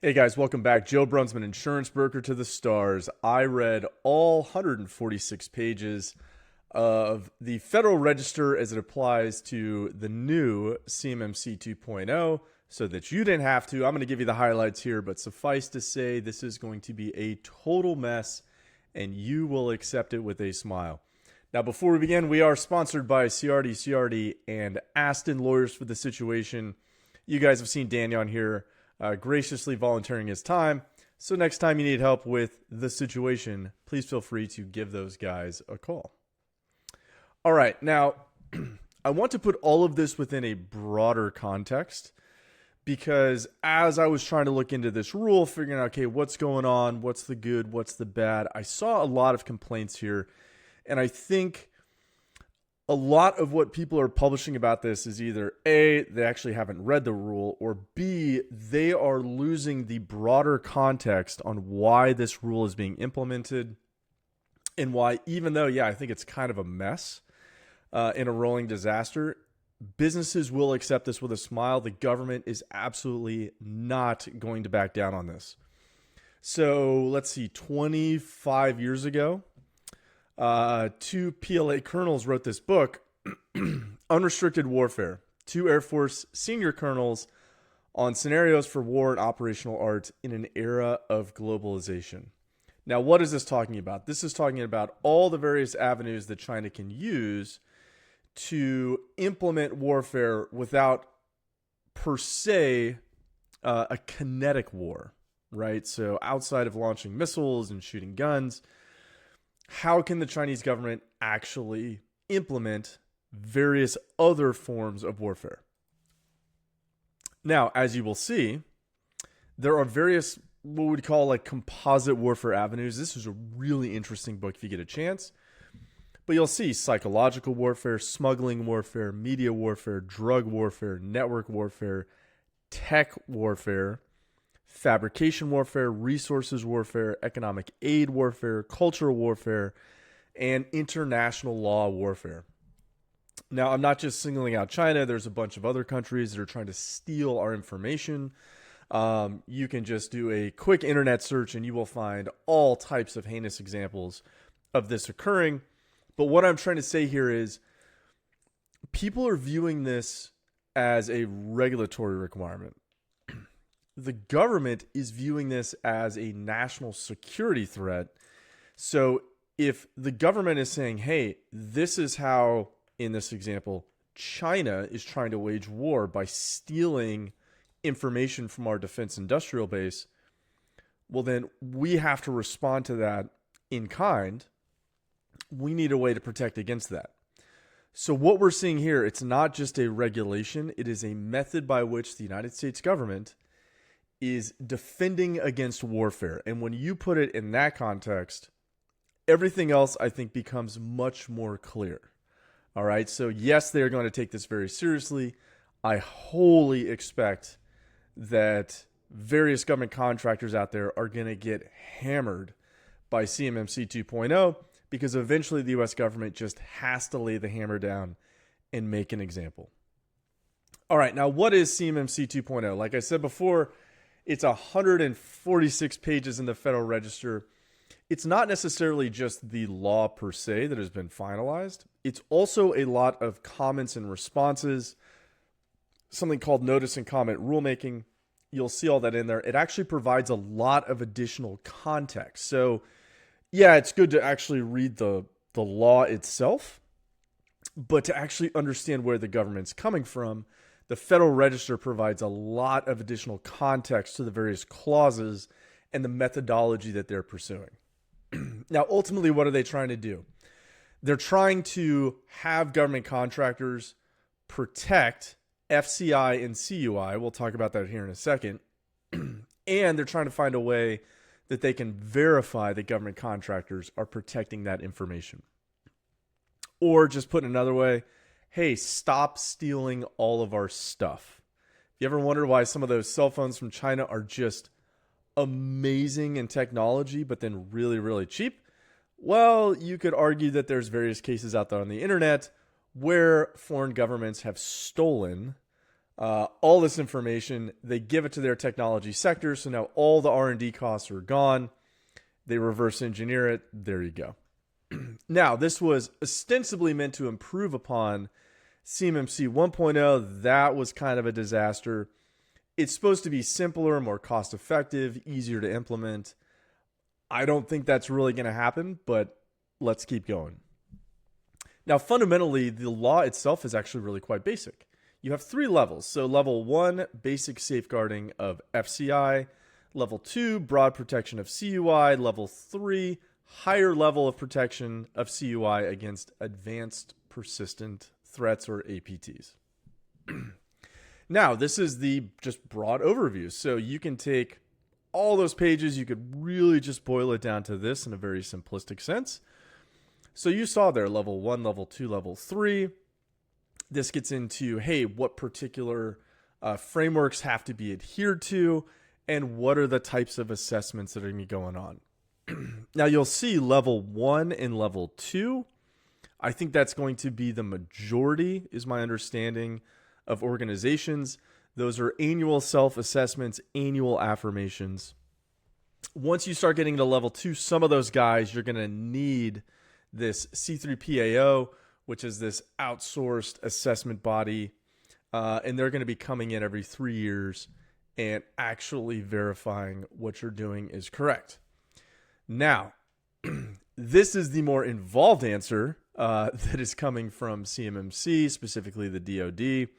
Hey guys, welcome back. Joe Brunsman, insurance broker to the stars. I read all 146 pages of the Federal Register as it applies to the new CMMC 2.0 so that you didn't have to. I'm going to give you the highlights here, but suffice to say, this is going to be a total mess and you will accept it with a smile. Now, before we begin, we are sponsored by CRD, and Aston Lawyers for the Situation. You guys have seen Daniel on here graciously volunteering his time. So next time you need help with the situation, please feel free to give those guys a call. All right, now I want to put all of this within a broader context because as I was trying to look into this rule, figuring out, okay, what's going on, what's the good, what's the bad, I saw a lot of complaints here. And I think a lot of what people are publishing about this is either A, they actually haven't read the rule, or B, they are losing the broader context on why this rule is being implemented and why, even though, I think it's kind of a mess in a rolling disaster, businesses will accept this with a smile. The government is absolutely not going to back down on this. So let's see, 25 years ago, two PLA colonels wrote this book, Unrestricted Warfare, two Air Force senior colonels on scenarios for war and operational art in an era of globalization. Now, what is this talking about? This is talking about all the various avenues that China can use to implement warfare without, per se, a kinetic war, right? So outside of launching missiles and shooting guns, how can the Chinese government actually implement various other forms of warfare? Now, as you will see, there are various what we'd call like composite warfare avenues. This is a really interesting book if you get a chance. But you'll see psychological warfare, smuggling warfare, media warfare, drug warfare, network warfare, tech warfare, fabrication warfare, resources warfare, economic aid warfare, cultural warfare, and international law warfare. Now, I'm not just singling out China. There's a bunch of other countries that are trying to steal our information. You can just do a quick internet search and you will find all types of heinous examples of this occurring. But what I'm trying to say here is people are viewing this as a regulatory requirement. The government is viewing this as a national security threat. So if the government is saying, hey, this is how, in this example, China is trying to wage war by stealing information from our defense industrial base, well, then we have to respond to that in kind. We need a way to protect against that. So what we're seeing here, it's not just a regulation. It is a method by which the United States government is defending against warfare. And when you put it in that context, everything else, I think, becomes much more clear. All right. So yes, they're going to take this very seriously. I wholly expect that various government contractors out there are going to get hammered by CMMC 2.0 because eventually the U.S. government just has to lay the hammer down and make an example. All right. Now, what is CMMC 2.0? Like I said before, it's 146 pages in the Federal Register. It's not necessarily just the law per se that has been finalized. It's also a lot of comments and responses, something called notice and comment rulemaking. You'll see all that in there. It actually provides a lot of additional context. So, yeah, it's good to actually read the law itself, but to actually understand where the government's coming from, the Federal Register provides a lot of additional context to the various clauses and the methodology that they're pursuing. Now, ultimately, what are they trying to do? They're trying to have government contractors protect FCI and CUI. We'll talk about that here in a second. And they're trying to find a way that they can verify that government contractors are protecting that information. Or just put another way, hey, stop stealing all of our stuff. You ever wonder why some of those cell phones from China are just amazing in technology, but then really, really cheap? Well, you could argue that there's various cases out there on the internet where foreign governments have stolen all this information. They give it to their technology sector. So now all the R&D costs are gone. They reverse engineer it. There you go. Now, this was ostensibly meant to improve upon CMMC 1.0. That was kind of a disaster. It's supposed to be simpler, more cost effective, easier to implement. I don't think that's really going to happen, but let's keep going. Now, fundamentally, the law itself is actually really quite basic. You have 3 levels. So level 1, basic safeguarding of FCI. Level 2, broad protection of CUI. Level 3, higher level of protection of CUI against advanced persistent threats, or APTs. Now, this is the just broad overview. So you can take all those pages, you could really just boil it down to this in a very simplistic sense. So you saw there level 1, level 2, level 3. This gets into, hey, what particular frameworks have to be adhered to, and what are the types of assessments that are going to be going on. Now, you'll see level 1 and level 2. I think that's going to be the majority, is my understanding, of organizations. Those are annual self-assessments, annual affirmations. Once you start getting to level 2, some of those guys, you're going to need this C3PAO, which is this outsourced assessment body. And they're going to be coming in every 3 years and actually verifying what you're doing is correct. Now, this is the more involved answer that is coming from CMMC, specifically the DoD.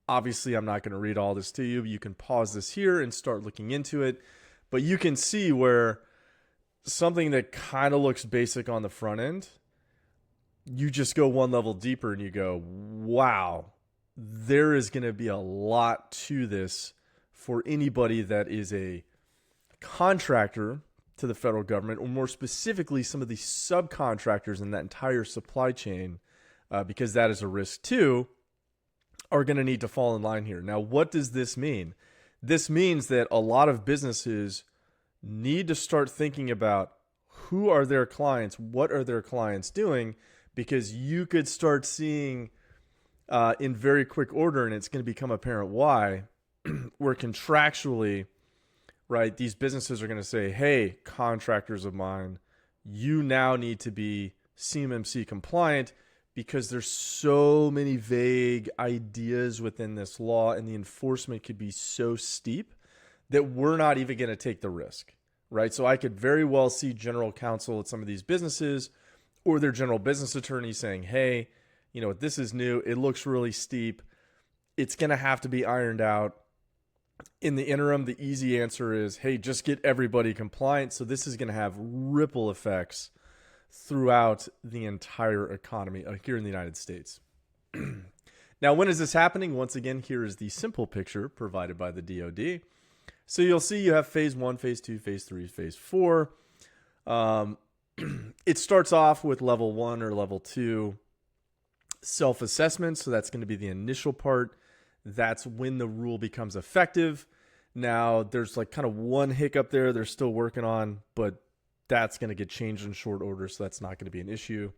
Obviously, I'm not going to read all this to you. You can pause this here and start looking into it. But you can see where something that kind of looks basic on the front end, you just go one level deeper and you go, wow, there is going to be a lot to this for anybody that is a contractor to the federal government, or more specifically, some of the subcontractors in that entire supply chain, because that is a risk too, are going to need to fall in line here. Now, what does this mean? This means that a lot of businesses need to start thinking about who are their clients, what are their clients doing, because you could start seeing in very quick order, and it's going to become apparent why, where contractually, right, these businesses are going to say, hey, contractors of mine, you now need to be CMMC compliant, because there's so many vague ideas within this law and the enforcement could be so steep that we're not even going to take the risk, right? So I could very well see general counsel at some of these businesses or their general business attorney saying, hey, you know, this is new. It looks really steep. It's going to have to be ironed out. In the interim, the easy answer is, hey, just get everybody compliant. So this is going to have ripple effects throughout the entire economy here in the United States. Now, when is this happening? Once again, here is the simple picture provided by the DoD. So you'll see you have phase 1, phase 2, phase 3, phase 4. It starts off with level 1 or level 2 self-assessment. So that's going to be the initial part. That's when the rule becomes effective. Now, there's like kind of one hiccup there they're still working on, but that's going to get changed in short order, so that's not going to be an issue.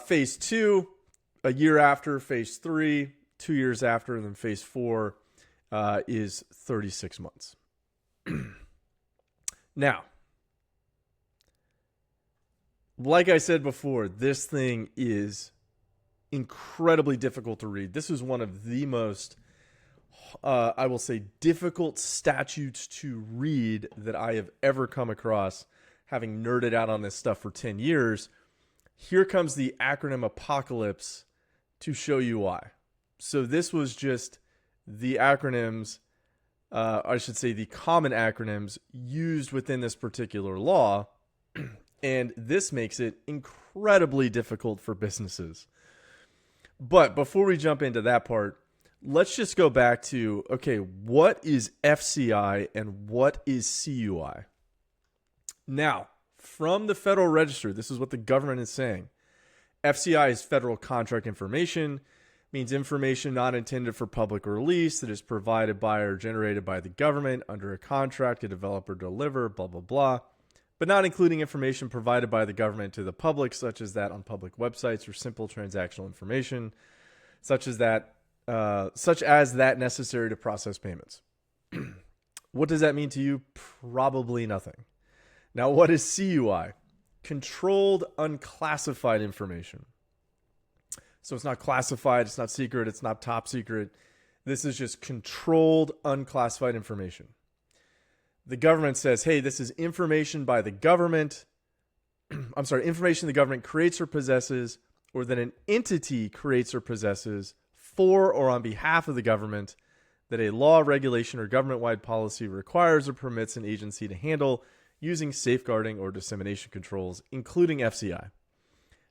Phase 2, a year after. Phase 3, 2 years after. And then phase 4 is 36 months. Now, like I said before, this thing is incredibly difficult to read. This is one of the most, I will say, difficult statutes to read that I have ever come across, having nerded out on this stuff for 10 years. Here comes the acronym Apocalypse to show you why. So this was just the acronyms, I should say the common acronyms used within this particular law. And this makes it incredibly difficult for businesses. But before we jump into that part, let's just go back to, okay, what is FCI and what is CUI? Now, from the Federal Register, this is what the government is saying. FCI is federal contract information, means information not intended for public release that is provided by or generated by the government under a contract to develop or deliver, blah, blah, blah, but not including information provided by the government to the public, such as that on public websites, or simple transactional information, such as that such as that necessary to process payments. What does that mean to you? Probably nothing. Now, what is CUI? Controlled unclassified information. So it's not classified, it's not secret, it's not top secret. This is just controlled unclassified information. The government says, hey, this is information by the government. Information the government creates or possesses, or that an entity creates or possesses for or on behalf of the government, that a law, regulation, or government-wide policy requires or permits an agency to handle using safeguarding or dissemination controls, including FCI.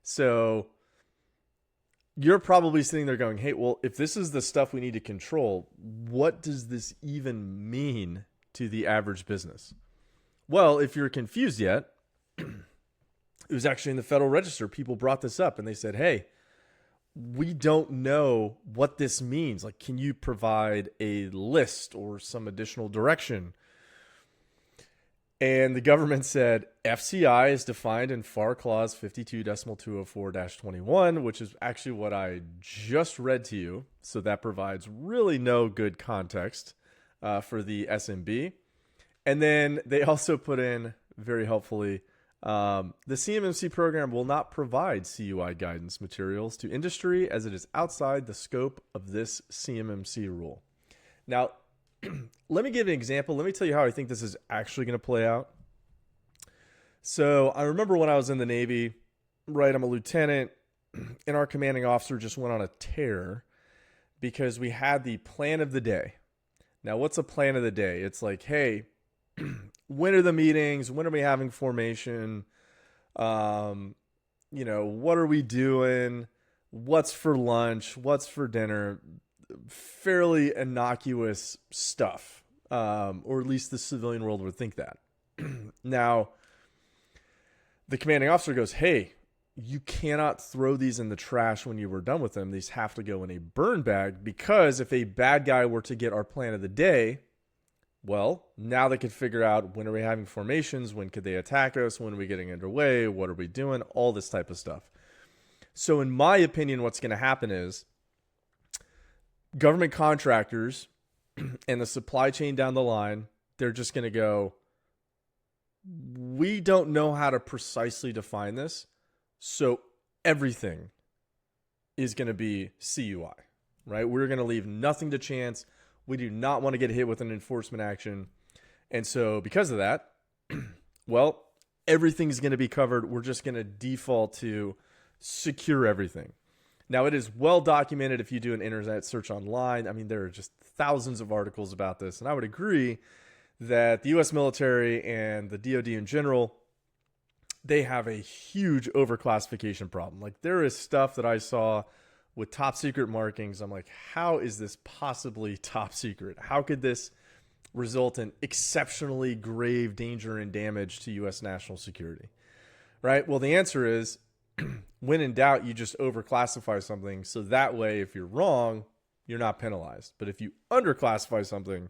So you're probably sitting there going, hey, well, if this is the stuff we need to control, what does this even mean to the average business? Well, if you're confused yet, it was actually in the Federal Register. People brought this up and they said, hey, we don't know what this means. Like, can you provide a list or some additional direction? And the government said FCI is defined in FAR Clause 52.204-21, which is actually what I just read to you. So that provides really no good context for the SMB. And then they also put in, very helpfully, the CMMC program will not provide CUI guidance materials to industry as it is outside the scope of this CMMC rule. Now, let me give an example. Let me tell you how I think this is actually going to play out. So I remember when I was in the Navy, right? I'm a lieutenant, and our commanding officer just went on a tear because we had the plan of the day. Now, what's a plan of the day? It's like, hey, when are the meetings? When are we having formation? What are we doing? What's for lunch? What's for dinner? Fairly innocuous stuff, or at least the civilian world would think that. Now, the commanding officer goes, hey, you cannot throw these in the trash when you were done with them. These have to go in a burn bag, because if a bad guy were to get our plan of the day, well, now they could figure out, when are we having formations? When could they attack us? When are we getting underway? What are we doing? All this type of stuff. So in my opinion, what's going to happen is government contractors and the supply chain down the line, they're just going to go, we don't know how to precisely define this, so everything is going to be CUI, right? We're going to leave nothing to chance. We do not want to get hit with an enforcement action. And so because of that, well, everything's going to be covered. We're just going to default to secure everything. Now, it is well documented if you do an internet search online. I mean, there are just thousands of articles about this. And I would agree that the U.S. military and the DoD in general, they have a huge overclassification problem. Like, there is stuff that I saw with top secret markings. I'm like, how is this possibly top secret? How could this result in exceptionally grave danger and damage to U.S. national security? Right? Well, the answer is, when in doubt, you just overclassify something. So that way, if you're wrong, you're not penalized. But if you underclassify something,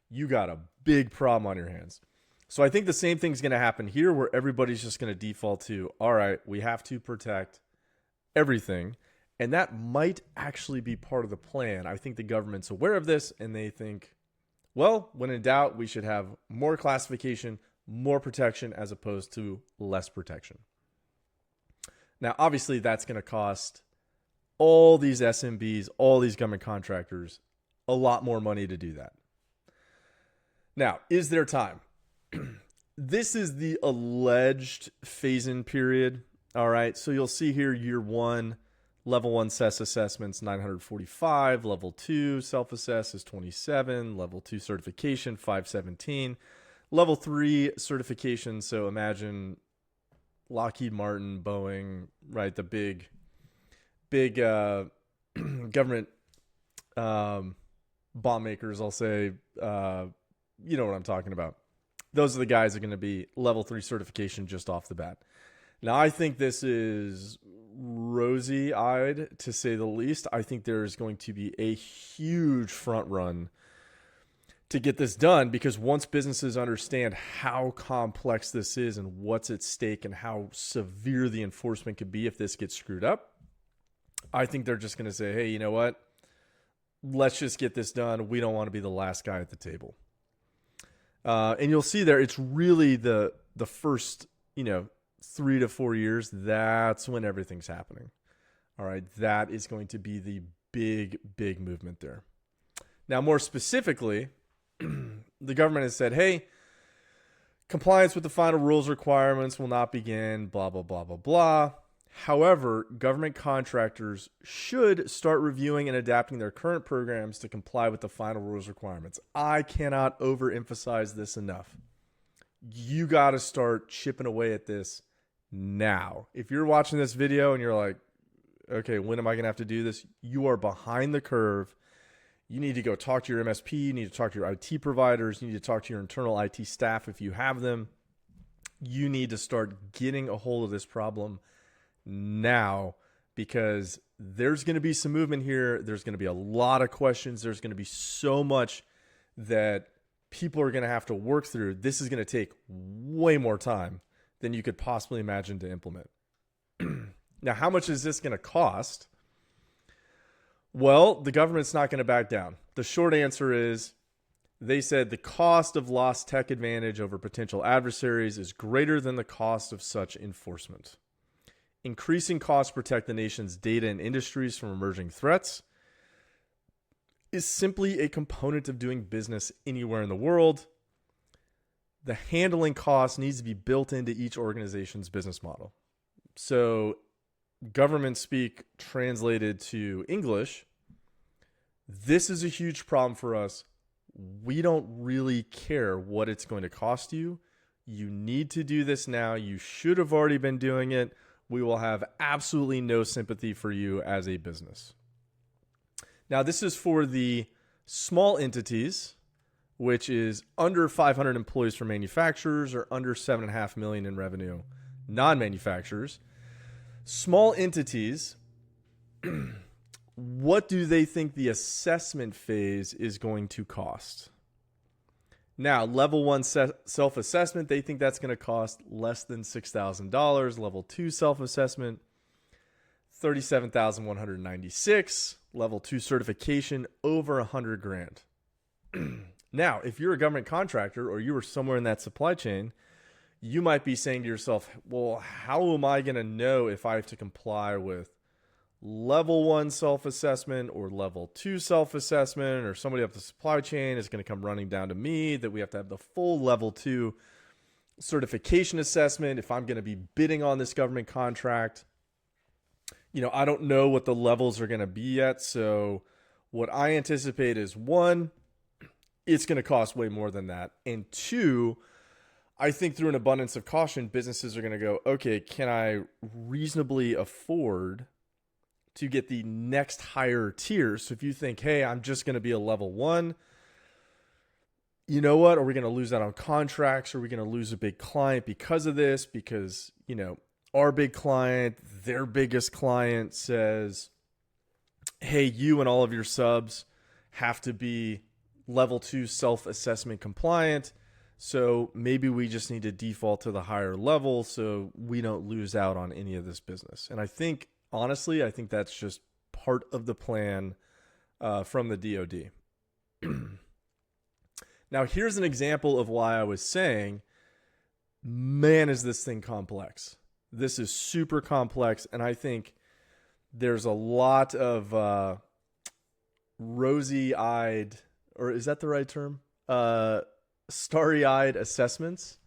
you got a big problem on your hands. So I think the same thing's going to happen here, where everybody's just going to default to, all right, we have to protect everything. And that might actually be part of the plan. I think the government's aware of this, and they think, well, when in doubt, we should have more classification, more protection, as opposed to less protection. Now, obviously, that's going to cost all these SMBs, all these government contractors, a lot more money to do that. Now, is there time? This is the alleged phase-in period. All right, so you'll see here, year one, level 1 SES assessments, 945. Level 2 self-assess is 27. Level 2 certification, 517. Level 3 certification, so imagine Lockheed Martin, Boeing, right? The big government bomb makers, I'll say. You know what I'm talking about. Those are the guys that are going to be level 3 certification just off the bat. Now, I think this is rosy-eyed, to say the least. I think there's going to be a huge front run to get this done, because once businesses understand how complex this is and what's at stake and how severe the enforcement could be if this gets screwed up, I think they're just going to say, hey, you know what? let's just get this done. We don't want to be the last guy at the table. And you'll see there, it's really the first, 3 to 4 years. That's when everything's happening. All right. That is going to be the big movement there. Now, more specifically, the government has said, hey, compliance with the final rules requirements will not begin, blah, blah, blah, blah, blah. However, government contractors should start reviewing and adapting their current programs to comply with the final rules requirements. I cannot overemphasize this enough. You got to start chipping away at this now. If you're watching this video and you're like, okay, when am I going to have to do this? You are behind the curve. You need to go talk to your MSP. You need to talk to your IT providers. You need to talk to your internal IT staff if you have them. You need to start getting a hold of this problem now, because there's going to be some movement here. There's going to be a lot of questions. There's going to be so much that people are going to have to work through. This is going to take way more time than you could possibly imagine to implement. Now, how much is this going to cost? Well, the government's not going to back down. The short answer is they said the cost of lost tech advantage over potential adversaries is greater than the cost of such enforcement. Increasing costs protect the nation's data and industries from emerging threats is simply a component of doing business anywhere in the world. The handling cost needs to be built into each organization's business model. So, government speak translated to English, this is a huge problem for us. We don't really care what it's going to cost you. You need to do this now. You should have already been doing it. We will have absolutely no sympathy for you as a business. Now, this is for the small entities, which is under 500 employees for manufacturers or under 7.5 million in revenue, non-manufacturers. Small entities, what do they think the assessment phase is going to cost? Now, level 1 self-assessment, they think that's going to cost less than $6,000. Level 2 self-assessment, $37,196. Level 2 certification, over $100,000. Now, if you're a government contractor or you were somewhere in that supply chain, you might be saying to yourself, well, how am I going to know if I have to comply with level 1 self-assessment or level 2 self-assessment, or somebody up the supply chain is going to come running down to me that we have to have the full level 2 certification assessment if I'm going to be bidding on this government contract. I don't know what the levels are going to be yet. So what I anticipate is, 1, it's going to cost way more than that. And 2, I think through an abundance of caution, businesses are going to go, okay, can I reasonably afford to get the next higher tier? So if you think, hey, I'm just going to be a level 1, you know what? Are we going to lose out on contracts? Are we going to lose a big client because of this? Because, our big client, their biggest client says, hey, you and all of your subs have to be level 2 self-assessment compliant. So maybe we just need to default to the higher level so we don't lose out on any of this business. And I think, honestly, that's just part of the plan from the DoD. Now, here's an example of why I was saying, man, is this thing complex. This is super complex, and I think there's a lot of rosy-eyed, or is that the right term? Starry-eyed assessments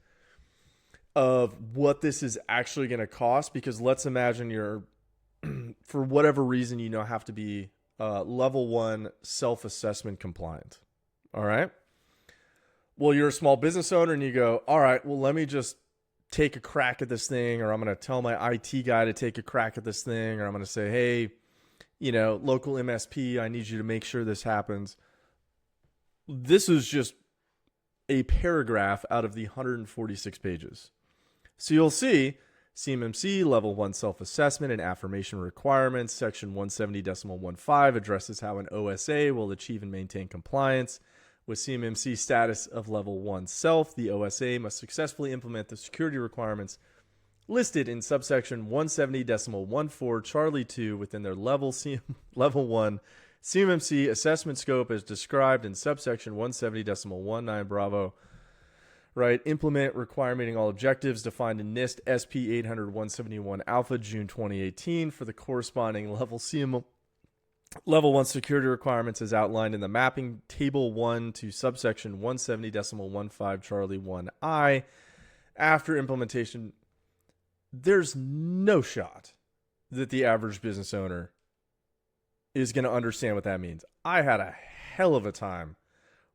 of what this is actually going to cost, because let's imagine you're, for whatever reason, have to be level 1 self-assessment compliant. All right. Well, you're a small business owner and you go, all right, well, let me just take a crack at this thing, or I'm going to tell my IT guy to take a crack at this thing, or I'm going to say, hey, local MSP, I need you to make sure this happens. This is just a paragraph out of the 146 pages. So you'll see CMMC, level 1 self-assessment and affirmation requirements, section 170.15 addresses how an OSA will achieve and maintain compliance with CMMC status of level 1 self. The OSA must successfully implement the security requirements listed in subsection 170.14 Charlie 2 within their level 1 CMMC assessment scope is described in subsection 170.19 Bravo. Right, implement require meeting all objectives defined in NIST SP 800-171 Alpha June 2018 for the corresponding Level 1 security requirements as outlined in the mapping table 1 to subsection 170.15 Charlie 1I. After implementation, there's no shot that the average business owner is going to understand what that means. I had a hell of a time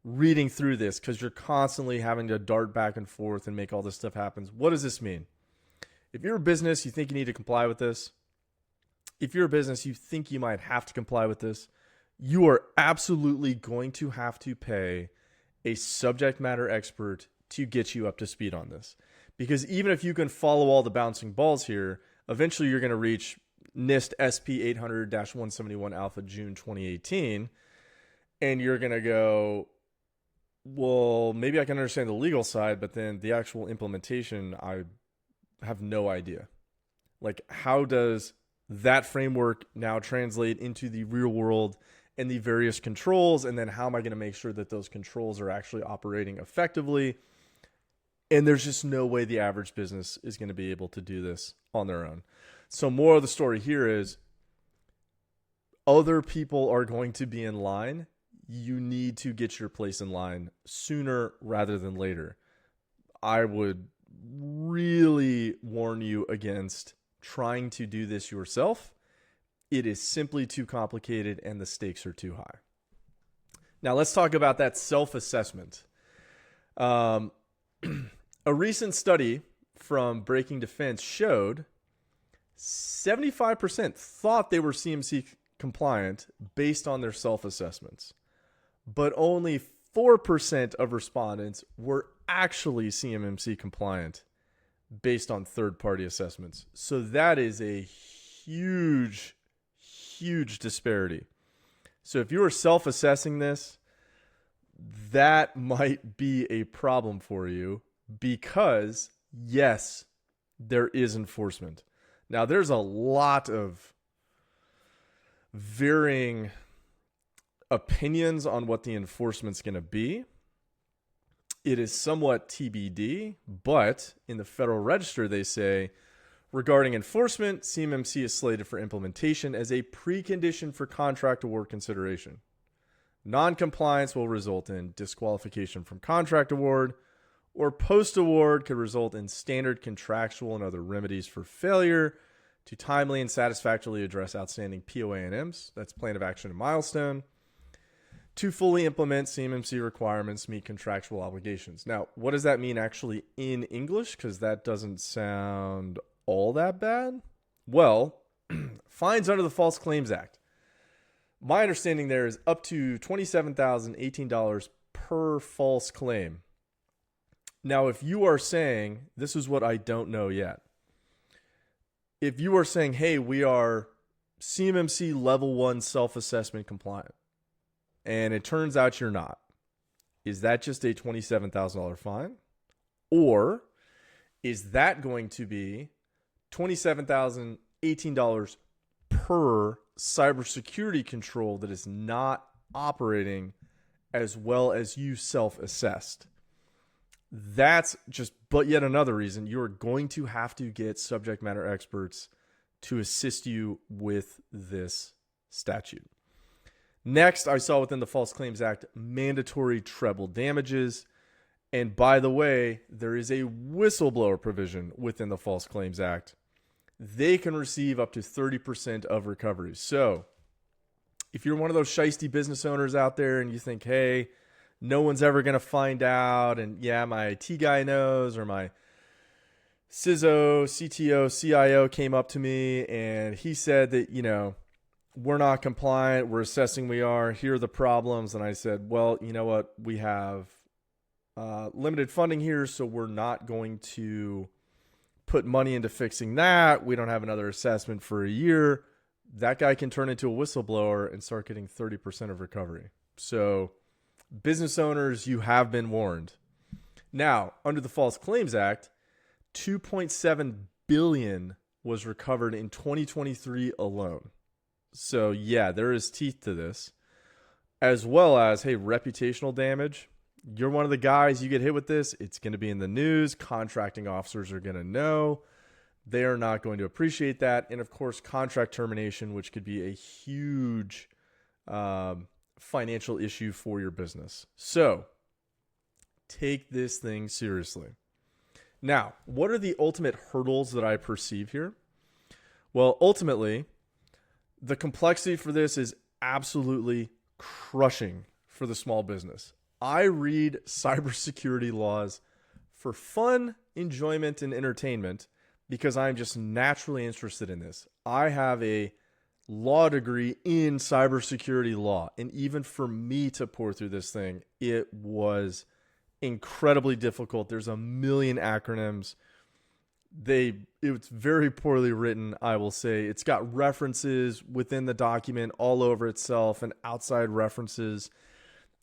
reading through this because you're constantly having to dart back and forth and make all this stuff happen. What does this mean? If you're a business, you think you need to comply with this. If you're a business, you think you might have to comply with this, you are absolutely going to have to pay a subject matter expert to get you up to speed on this. Because even if you can follow all the bouncing balls here, eventually you're going to reach NIST SP 800-171 Alpha June 2018, and you're going to go, well, maybe I can understand the legal side, but then the actual implementation, I have no idea. Like, how does that framework now translate into the real world and the various controls? And then how am I going to make sure that those controls are actually operating effectively? And there's just no way the average business is going to be able to do this on their own. So more of the story here is other people are going to be in line. You need to get your place in line sooner rather than later. I would really warn you against trying to do this yourself. It is simply too complicated and the stakes are too high. Now let's talk about that self-assessment. A recent study from Breaking Defense showed 75% thought they were CMC compliant based on their self-assessments, but only 4% of respondents were actually CMMC compliant based on third-party assessments. So that is a huge, huge disparity. So if you are self-assessing this, that might be a problem for you because, yes, there is enforcement. Now, there's a lot of varying opinions on what the enforcement's going to be. It is somewhat TBD, but in the Federal Register, they say, regarding enforcement, CMMC is slated for implementation as a precondition for contract award consideration. Non-compliance will result in disqualification from contract award, or post-award could result in standard contractual and other remedies for failure to timely and satisfactorily address outstanding POA&Ms, that's plan of action and milestone, to fully implement CMMC requirements, meet contractual obligations. Now, what does that mean actually in English? Because that doesn't sound all that bad. Well, fines under the False Claims Act. My understanding there is up to $27,018 per false claim. Now, if you are saying, this is what I don't know yet. If you are saying, hey, we are CMMC level 1 self-assessment compliant, and it turns out you're not, is that just a $27,000 fine? Or is that going to be $27,018 per cybersecurity control that is not operating as well as you self-assessed? That's just but yet another reason you're going to have to get subject matter experts to assist you with this statute. Next, I saw within the False Claims Act mandatory treble damages. And by the way, there is a whistleblower provision within the False Claims Act. They can receive up to 30% of recoveries. So if you're one of those shiesty business owners out there and you think, hey, no one's ever going to find out, and yeah, my IT guy knows, or my CISO, CTO, CIO came up to me and he said that, we're not compliant, we're assessing we are, here are the problems. And I said, well, you know what, we have limited funding here, so we're not going to put money into fixing that. We don't have another assessment for a year. That guy can turn into a whistleblower and start getting 30% of recovery. So business owners, you have been warned. Now, under the False Claims Act, $2.7 billion was recovered in 2023 alone. So yeah, there is teeth to this. as well as, hey, reputational damage. You're one of the guys, you get hit with this, it's going to be in the news. Contracting officers are going to know. They are not going to appreciate that. And of course, contract termination, which could be a huge financial issue for your business. So take this thing seriously. Now, what are the ultimate hurdles that I perceive here? Well, ultimately, the complexity for this is absolutely crushing for the small business. I read cybersecurity laws for fun, enjoyment, and entertainment because I'm just naturally interested in this. I have a law degree in cybersecurity law, and even for me to pour through this thing, it was incredibly difficult. There's a million acronyms. It's very poorly written, I will say. It's got references within the document all over itself and outside references.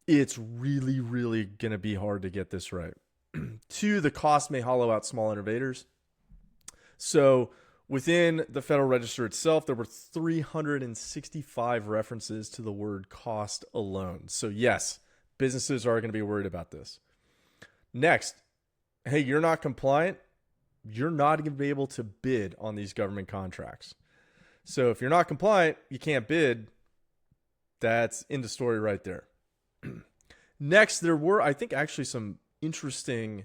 It's really, really going to be hard to get this right. Two, the cost may hollow out small innovators. So within the Federal Register itself, there were 365 references to the word cost alone. So yes, businesses are going to be worried about this. Next, hey, you're not compliant. You're not going to be able to bid on these government contracts. So if you're not compliant, you can't bid. That's end of story right there. Next, there were, I think, actually some interesting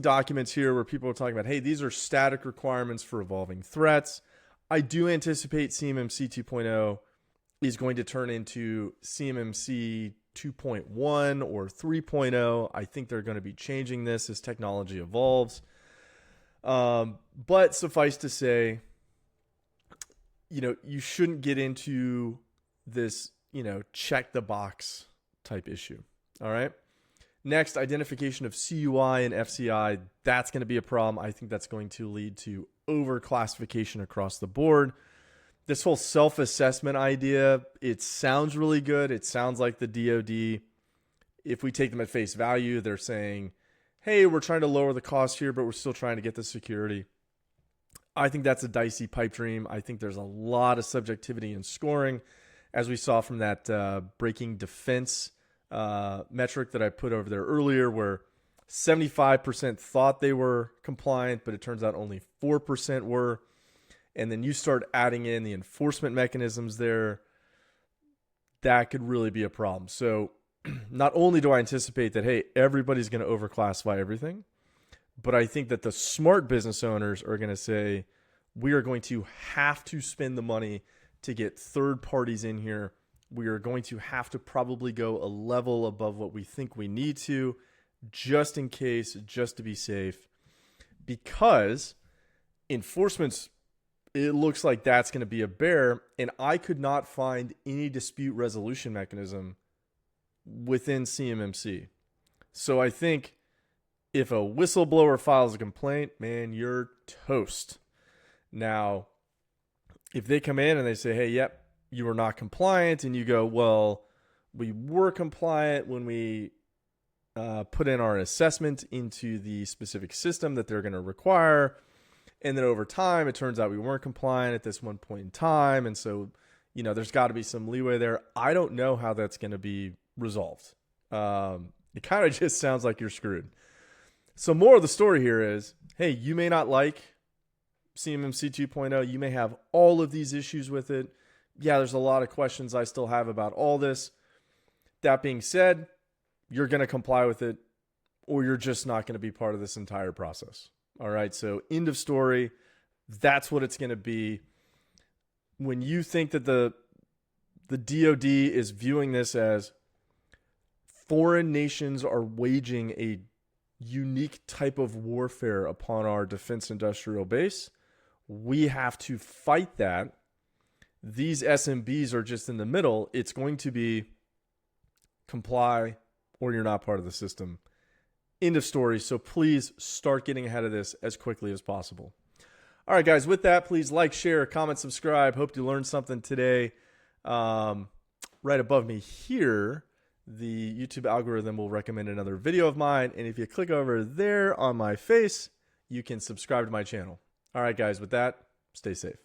documents here where people are talking about, hey, these are static requirements for evolving threats. I do anticipate CMMC 2.0 is going to turn into CMMC 2.1 or 3.0. I think they're going to be changing this as technology evolves. But suffice to say, you shouldn't get into this, check the box type issue. All right. Next, identification of CUI and FCI. That's going to be a problem. I think that's going to lead to overclassification across the board. This whole self-assessment idea, it sounds really good. It sounds like the DoD. If we take them at face value, they're saying, hey, we're trying to lower the cost here, but we're still trying to get the security. I think that's a dicey pipe dream. I think there's a lot of subjectivity in scoring, as we saw from that breaking defense metric that I put over there earlier, where 75% thought they were compliant, but it turns out only 4% were. And then you start adding in the enforcement mechanisms there, that could really be a problem. So not only do I anticipate that, hey, everybody's going to overclassify everything, but I think that the smart business owners are going to say, we are going to have to spend the money to get third parties in here. We are going to have to probably go a level above what we think we need to, just in case, just to be safe, because enforcement's, it looks like that's going to be a bear, and I could not find any dispute resolution mechanism within CMMC. So I think if a whistleblower files a complaint, man, you're toast. Now, if they come in and they say, hey, yep, you were not compliant, and you go, well, we were compliant when we put in our assessment into the specific system that they're going to require, and then over time, it turns out we weren't compliant at this one point in time. And so, there's got to be some leeway there. I don't know how that's going to be resolved. It kind of just sounds like you're screwed. So more of the story here is, hey, you may not like CMMC 2.0. You may have all of these issues with it. Yeah, there's a lot of questions I still have about all this. That being said, you're going to comply with it, or you're just not going to be part of this entire process. All right, so end of story. That's what it's going to be. When you think that the DoD is viewing this as foreign nations are waging a unique type of warfare upon our defense industrial base, we have to fight that. These SMBs are just in the middle. It's going to be comply or you're not part of the system. End of story. So please start getting ahead of this as quickly as possible. All right, guys, with that, please like, share, comment, subscribe. Hope you learned something today. Right above me here, the YouTube algorithm will recommend another video of mine. And if you click over there on my face, you can subscribe to my channel. All right, guys, with that, stay safe.